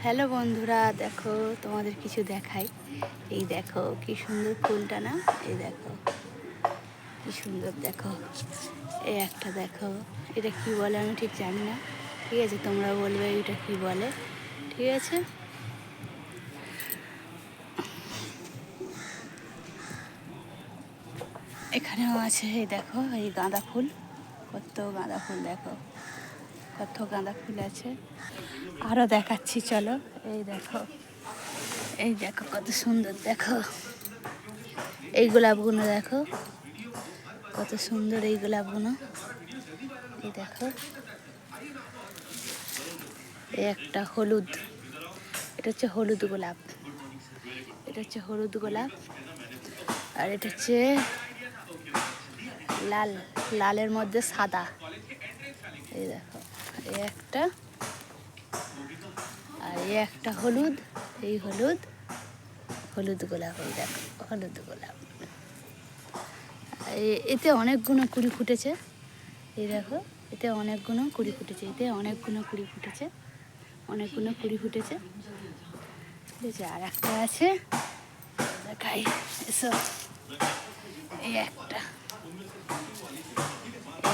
Hello বন্ধুরা, দেখো তোমাদের কিছু দেখাই। এই দেখো কি সুন্দর ফুলটা না, এই দেখো কি সুন্দর, দেখো এই একটা দেখো, এটা কি বলে আমি ঠিক জানি না, ঠিক আছে? তোমরা বলবে এটা কি বলে, ঠিক আছে? এখানেও আছে, এই দেখো এই গাঁদা ফুল, কত গাঁদা ফুল, দেখো কত গাঁদা ফুল আছে। আরও দেখাচ্ছি, চলো। এই দেখো, এই দেখো কত সুন্দর, দেখো এই গোলাপগুলো, দেখো কত সুন্দর এই গোলাপগুলো, এই দেখো। এই একটা হলুদ, এটা হচ্ছে হলুদ গোলাপ, এটা হচ্ছে হলুদ গোলাপ। আর এটা হচ্ছে লাল, লালের মধ্যে সাদা, এই দেখো এই একটা। আর এই একটা হলুদ, এই হলুদ, হলুদ গোলাপ, এই দেখো হলুদ গোলাপ। এতে অনেকগুলো কুড়ি ফুটেছে, এই দেখো এতে অনেকগুলো কুড়ি ফুটেছে, এতে অনেকগুলো কুড়ি ফুটেছে, অনেকগুলো কুড়ি ফুটেছে, ঠিক আছে? আর একটা আছে, দেখাই, এসো। এই একটা,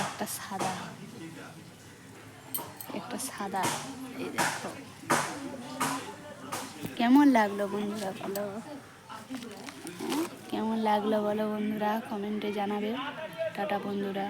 একটা সাদা, একটা সাদা, এই দেখো। কেমন লাগলো বন্ধুরা বলো? কেমন লাগলো বলো বন্ধুরা, কমেন্টে জানাবে। টাটা বন্ধুরা।